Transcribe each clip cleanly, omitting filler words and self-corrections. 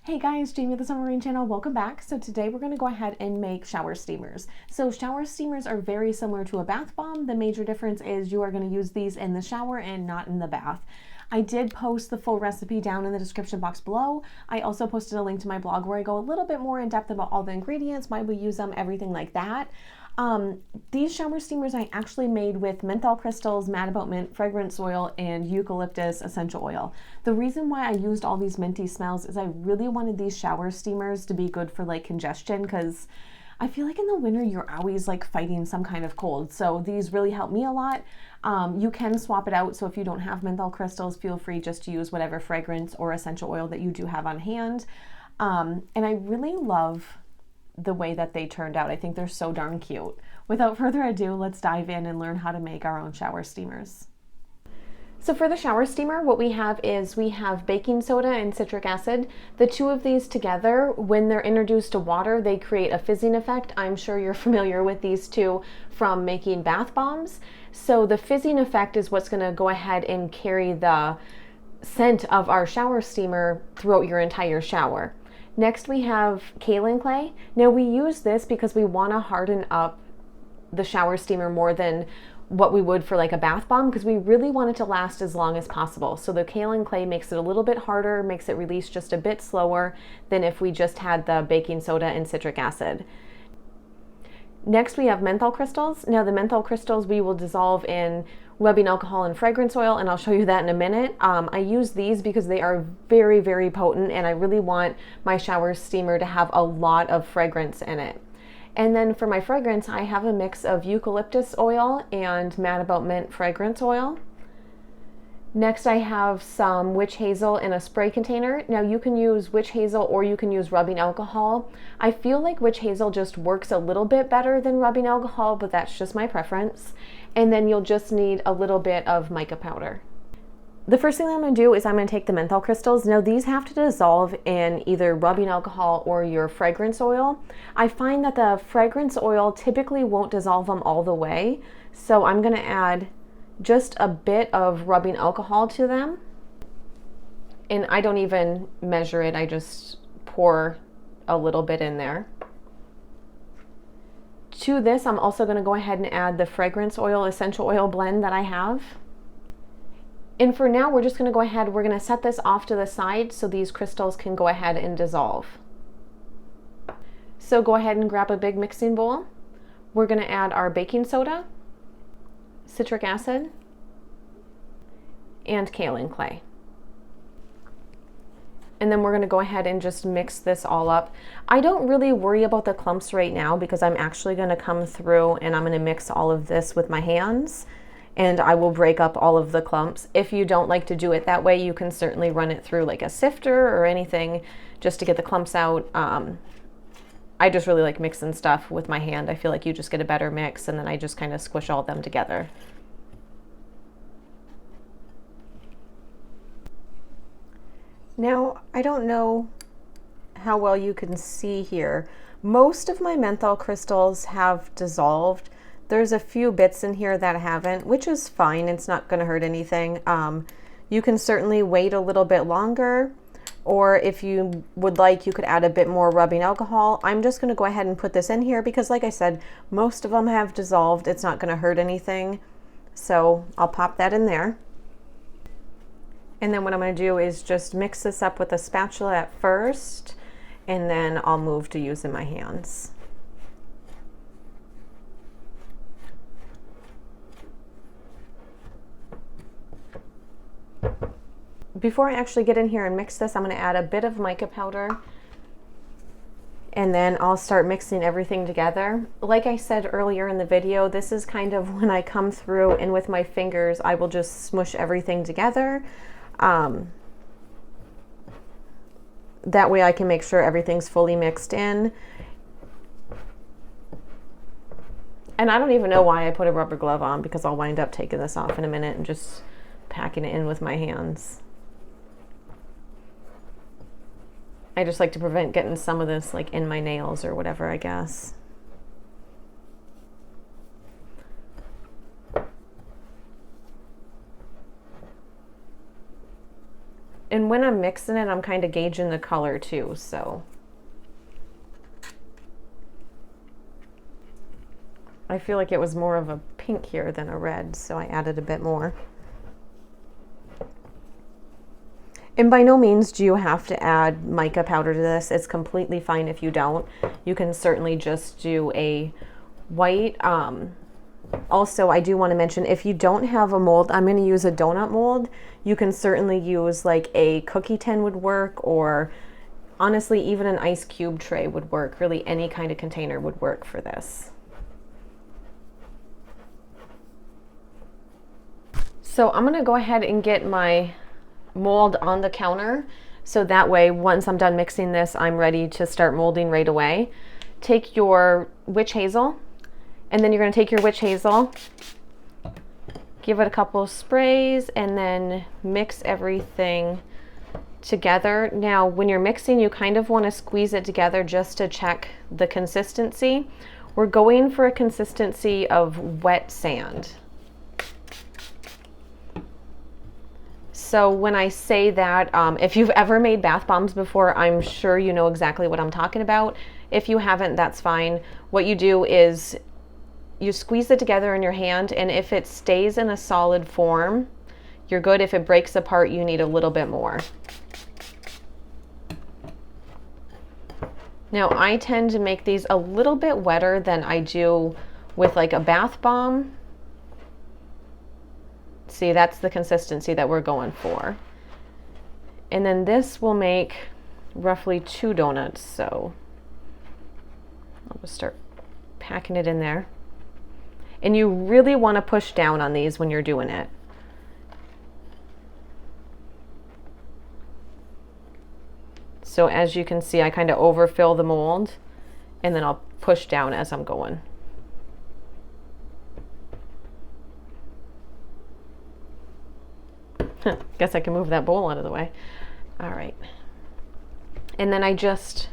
Hey guys, Jamie of the Summer Rain channel, welcome back. So today we're going to go ahead and make shower steamers. So shower steamers are very similar to a bath bomb. The major difference is you are going to use these in the shower and not in the bath. I did post the full recipe down in the description box below. I also posted a link to my blog where I go a little bit more in depth about all the ingredients, why we use them, everything like that. These shower steamers I actually made with menthol crystals, Mad About Mint, fragrance oil, and eucalyptus essential oil. The reason why I used all these minty smells is I really wanted these shower steamers to be good for like congestion, because I feel like in the winter you're always like fighting some kind of cold. So these really help me a lot. You can swap it out. So if you don't have menthol crystals, feel free just to use whatever fragrance or essential oil that you do have on hand. And I really love the way that they turned out. I think they're so darn cute. Without further ado, let's dive in and learn how to make our own shower steamers. So for the shower steamer, what we have is we have baking soda and citric acid. The two of these together, when they're introduced to water, they create a fizzing effect. I'm sure you're familiar with these two from making bath bombs. So the fizzing effect is what's going to go ahead and carry the scent of our shower steamer throughout your entire shower. Next we have kaolin clay. Now we use this because we want to harden up the shower steamer more than what we would for like a bath bomb, because we really want it to last as long as possible. So the kaolin clay makes it a little bit harder, makes it release just a bit slower than if we just had the baking soda and citric acid. Next we have menthol crystals. Now the menthol crystals we will dissolve in rubbing alcohol and fragrance oil, and I'll show you that in a minute. I use these because they are very, very potent, and I really want my shower steamer to have a lot of fragrance in it. And then for my fragrance, I have a mix of eucalyptus oil and Mad About Mint fragrance oil. Next I have some witch hazel in a spray container. Now you can use witch hazel or you can use rubbing alcohol. I feel like witch hazel just works a little bit better than rubbing alcohol, but that's just my preference. And then you'll just need a little bit of mica powder. The first thing that I'm going to do is I'm going to take the menthol crystals. Now these have to dissolve in either rubbing alcohol or your fragrance oil. I find that the fragrance oil typically won't dissolve them all the way, so I'm going to add just a bit of rubbing alcohol to them. And I don't even measure it, I just pour a little bit in there. To this, I'm also going to go ahead and add the fragrance oil, essential oil blend that I have. And for now, we're just going to go ahead, we're going to set this off to the side so these crystals can go ahead and dissolve. So go ahead and grab a big mixing bowl. We're going to add our baking soda, citric acid, and kaolin clay. And then we're going to go ahead and just mix this all up. I don't really worry about the clumps right now because I'm actually going to come through and I'm going to mix all of this with my hands, and I will break up all of the clumps. If you don't like to do it that way, you can certainly run it through like a sifter or anything just to get the clumps out. I just really like mixing stuff with my hand. I feel like you just get a better mix, and then I just kind of squish all of them together. Now, I don't know how well you can see here. Most of my menthol crystals have dissolved. There's a few bits in here that haven't, which is fine. It's not going to hurt anything. You can certainly wait a little bit longer, or if you would like, you could add a bit more rubbing alcohol. I'm just going to go ahead and put this in here because, like I said, most of them have dissolved. It's not going to hurt anything. So I'll pop that in there. And then what I'm going to do is just mix this up with a spatula at first, and then I'll move to using my hands. Before I actually get in here and mix this, I'm going to add a bit of mica powder, and then I'll start mixing everything together. Like I said earlier in the video, this is kind of when I come through and with my fingers, I will just smush everything together. That way I can make sure everything's fully mixed in. And I don't even know why I put a rubber glove on, because I'll wind up taking this off in a minute and just packing it in with my hands. I just like to prevent getting some of this like in my nails or whatever, I guess. And And when I'm mixing it, I'm kind of gauging the color too, so. I feel like it was more of a pink here than a red, so I added a bit more. And by no means do you have to add mica powder to this. It's completely fine if you don't. You can certainly just do a white. Also, I do want to mention, if you don't have a mold, I'm going to use a donut mold. You can certainly use like a cookie tin would work, or honestly, even an ice cube tray would work. Really, any kind of container would work for this. So I'm going to go ahead and get my mold on the counter, so that way once I'm done mixing this, I'm ready to start molding right away. Take your witch hazel, and then you're going to take your witch hazel, give it a couple of sprays, and then mix everything together. Now when you're mixing, you kind of want to squeeze it together just to check the consistency. We're going for a consistency of wet sand. So when I say that, if you've ever made bath bombs before, I'm sure you know exactly what I'm talking about. If you haven't, that's fine. What you do is you squeeze it together in your hand, and if it stays in a solid form, you're good. If it breaks apart, you need a little bit more. Now, I tend to make these a little bit wetter than I do with like a bath bomb. See, that's the consistency that we're going for. And then this will make roughly 2 donuts, so I'll just start packing it in there. And you really want to push down on these when you're doing it. So as you can see, I kind of overfill the mold, and then I'll push down as I'm going. Guess I can move that bowl out of the way. All right. And then I just,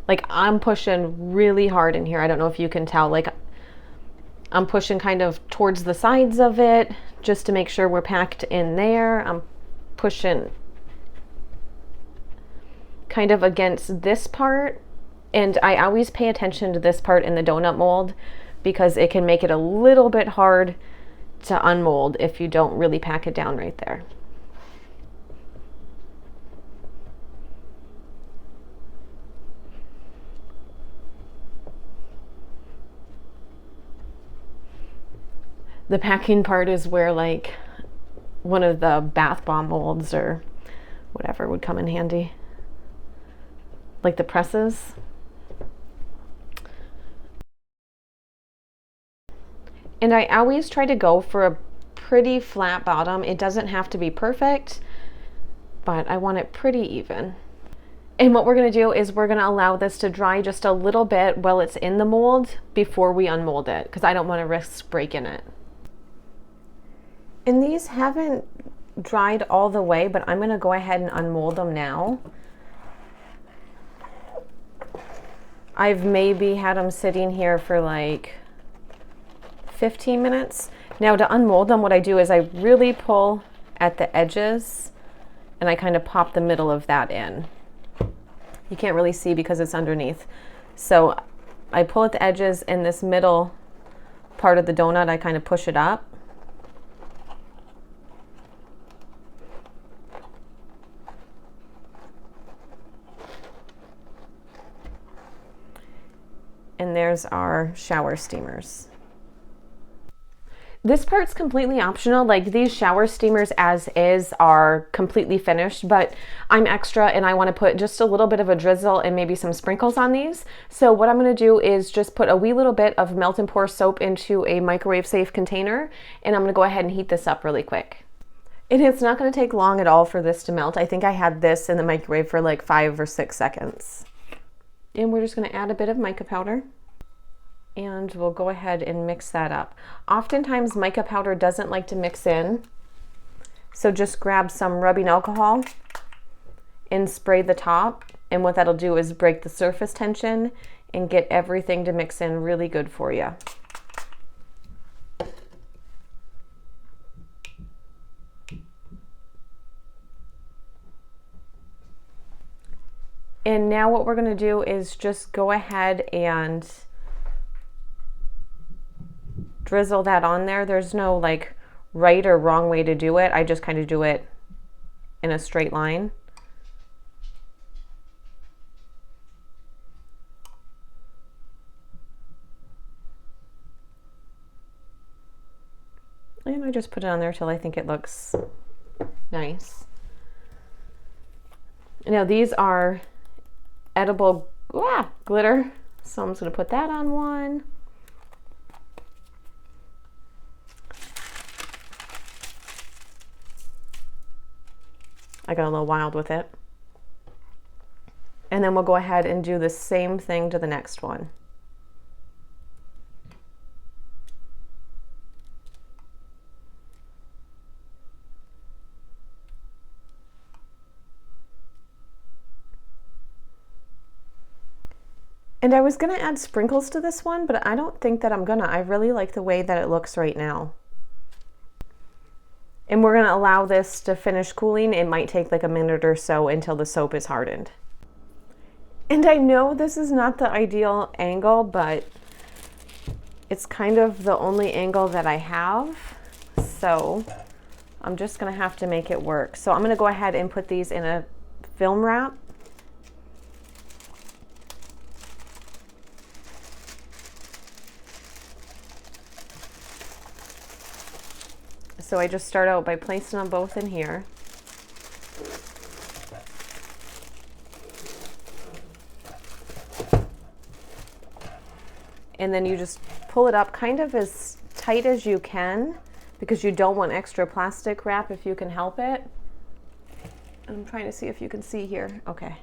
like, I'm pushing really hard in here. I don't know if you can tell, like, I'm pushing kind of towards the sides of it just to make sure we're packed in there. I'm pushing kind of against this part. And I always pay attention to this part in the donut mold because it can make it a little bit hard to unmold if you don't really pack it down right there. The packing part is where like one of the bath bomb molds or whatever would come in handy. Like the presses. And I always try to go for a pretty flat bottom. It doesn't have to be perfect, but I want it pretty even. And what we're going to do is we're going to allow this to dry just a little bit while it's in the mold before we unmold it, because I don't want to risk breaking it. And these haven't dried all the way, but I'm going to go ahead and unmold them now. I've maybe had them sitting here for like 15 minutes. Now to unmold them, what I do is I really pull at the edges and I kind of pop the middle of that in. You can't really see because it's underneath. So I pull at the edges, and this middle part of the donut, I kind of push it up. And there's our shower steamers. This part's completely optional. Like, these shower steamers as is are completely finished, but I'm extra and I want to put just a little bit of a drizzle and maybe some sprinkles on these. So what I'm going to do is just put a wee little bit of melt and pour soap into a microwave safe container, and I'm going to go ahead and heat this up really quick. And it's not going to take long at all for this to melt. I think I had this in the microwave for like 5 or 6 seconds. And we're just going to add a bit of mica powder. And we'll go ahead and mix that up. Oftentimes mica powder doesn't like to mix in, so just grab some rubbing alcohol and spray the top, and what that'll do is break the surface tension and get everything to mix in really good for you. And now what we're gonna do is just go ahead and drizzle that on there. There's no like right or wrong way to do it. I just kind of do it in a straight line. And I just put it on there till I think it looks nice. Now these are edible glitter, so I'm just going to put that on one. I got a little wild with it. And then we'll go ahead and do the same thing to the next one. And I was gonna add sprinkles to this one, but I don't think that I'm gonna. I really like the way that it looks right now. And we're gonna allow this to finish cooling. It might take like a minute or so until the soap is hardened. And I know this is not the ideal angle, but it's kind of the only angle that I have. So I'm just gonna have to make it work. So I'm gonna go ahead and put these in a film wrap. So I just start out by placing them both in here. And then you just pull it up kind of as tight as you can because you don't want extra plastic wrap if you can help it. I'm trying to see if you can see here. Okay.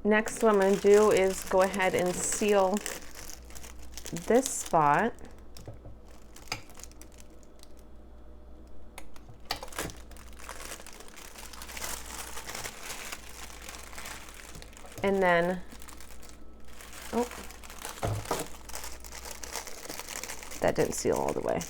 Next, what I'm going to do is go ahead and seal this spot. And then, oh, that didn't seal all the way.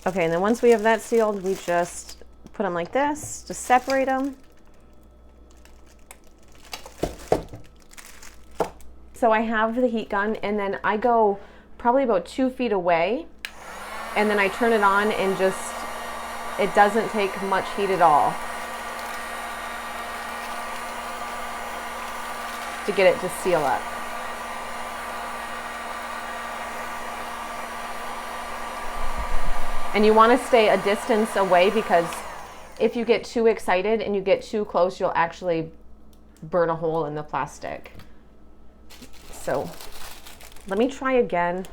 Okay, and then once we have that sealed, we just put them like this to separate them. So I have the heat gun, and then I go probably about 2 feet away, and then I turn it on and just, it doesn't take much heat at all to get it to seal up. And you want to stay a distance away because if you get too excited and you get too close, you'll actually burn a hole in the plastic. So let me try again.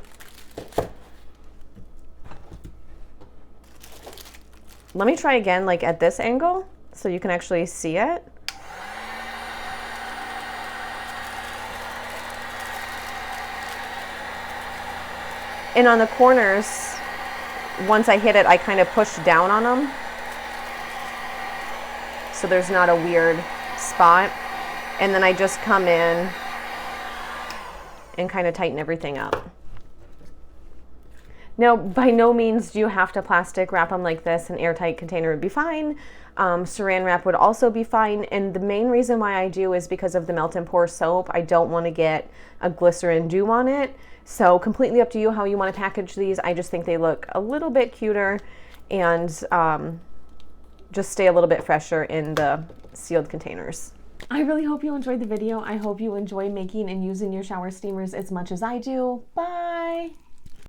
Let me try again, like at this angle, so you can actually see it. And on the corners, once I hit it, I kind of push down on them, so there's not a weird spot. And then I just come in and kind of tighten everything up. Now, by no means do you have to plastic wrap them like this. An airtight container would be fine. Saran wrap would also be fine. And the main reason why I do is because of the melt and pour soap. I don't want to get a glycerin dew on it. So completely up to you how you want to package these. I just think they look a little bit cuter and just stay a little bit fresher in the sealed containers. I really hope you enjoyed the video. I hope you enjoy making and using your shower steamers as much as I do. Bye!